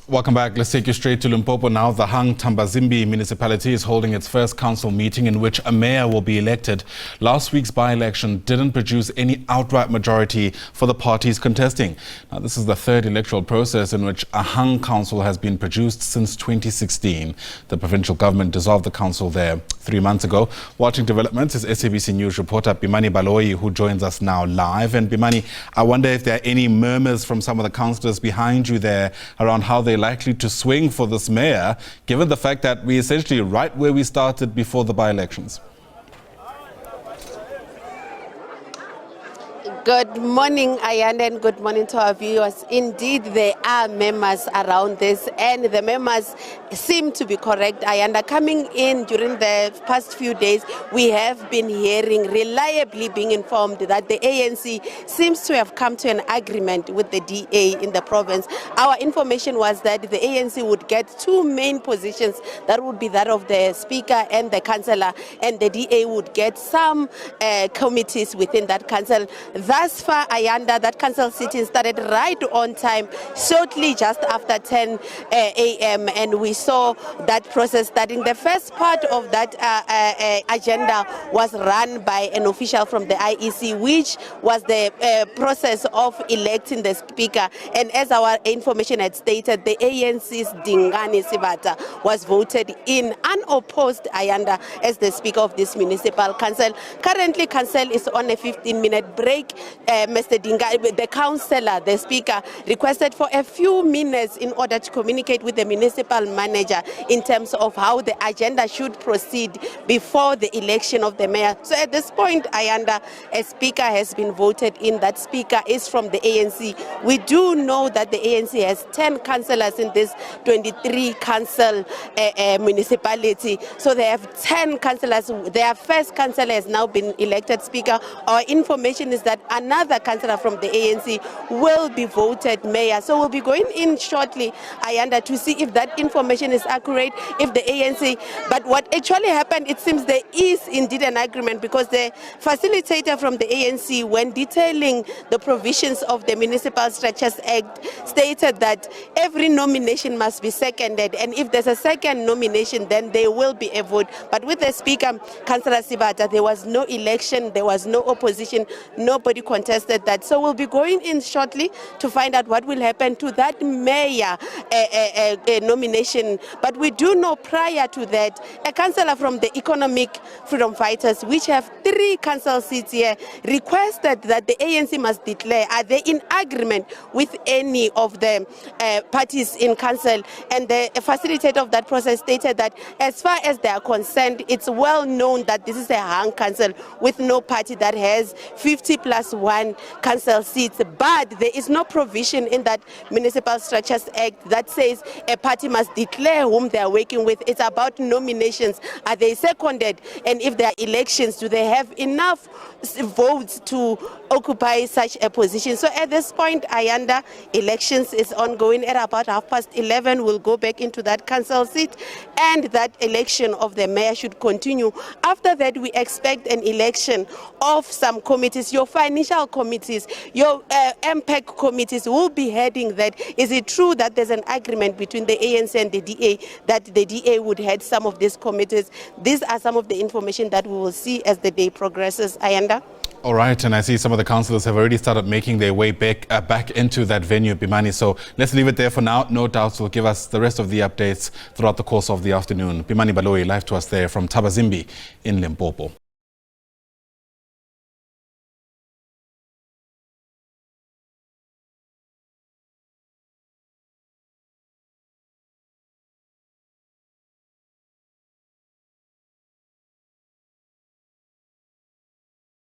Welcome back. Let's take you straight to Limpopo now. The Thabazimbi Municipality is holding its first council meeting in which a mayor will be elected. Last week's by-election didn't produce any outright majority for the parties contesting. Now, this is the third electoral process in which a hung council has been produced since 2016. The provincial government dissolved the council there 3 months ago. Watching developments is SABC News reporter Pimani Baloyi, who joins us now live. And Pimani, I wonder if there are any murmurs from some of the councillors behind you there around how they're likely to swing for this mayor, given the fact that we're essentially right where we started before the by-elections. Good morning, Ayanda, and good morning to our viewers. Indeed, there are murmurs around this, and the murmurs seem to be correct, Ayanda. Coming in during the past few days, we have been hearing, reliably being informed, that the ANC seems to have come to an agreement with the DA in the province. Our information was that the ANC would get two main positions, that would be that of the speaker and the councillor, and the DA would get some committees within that council. Thus far, Ayanda, that council sitting started right on time, shortly just after 10 a.m. and we saw that process starting. The first part of that agenda was run by an official from the IEC, which was the process of electing the speaker. And as our information had stated, the ANC's Dingani Sibata was voted in unopposed, Ayanda, as the speaker of this municipal council. Currently, council is on a 15-minute break. Mr. Dinga, the councillor, the speaker, requested for a few minutes in order to communicate with the municipal manager in terms of how the agenda should proceed before the election of the mayor. So at this point, Ayanda, a speaker has been voted in. That speaker is from the ANC. We do know that the ANC has 10 councillors in this 23 council municipality. So they have 10 councillors. Their first councillor has now been elected speaker. Our information is that another councillor from the ANC will be voted mayor. So we'll be going in shortly, Ayanda, to see if that information is accurate, if the ANC... But what actually happened, it seems there is indeed an agreement, because the facilitator from the ANC, when detailing the provisions of the Municipal Structures Act, stated that every nomination must be seconded, and if there's a second nomination, then there will be a vote. But with the speaker, Councillor Sibata, there was no election, there was no opposition, nobody contested that. So we'll be going in shortly to find out what will happen to that mayor nomination. But we do know prior to that, a councillor from the Economic Freedom Fighters, which have 3 council seats here, requested that the ANC must declare, are they in agreement with any of the parties in council? And the facilitator of that process stated that as far as they are concerned, it's well known that this is a hung council with no party that has 50+1 council seats, but there is no provision in that Municipal Structures Act that says a party must declare whom they are working with. It's about nominations. Are they seconded? And if there are elections, do they have enough votes to occupy such a position? So at this point, Ayanda, elections is ongoing. At about 11:30, we'll go back into that council seat, and that election of the mayor should continue. After that, we expect an election of some committees. Your financial committees, your MPEC committees will be heading that. Is it true that there's an agreement between the ANC and the DA that the DA would head some of these committees? These are some of the information that we will see as the day progresses, Ayanda. All right, and I see some of the councillors have already started making their way back into that venue, Pimani. So let's leave it there for now. No doubts will give us the rest of the updates throughout the course of the afternoon. Pimani Baloyi, live to us there from Thabazimbi in Limpopo.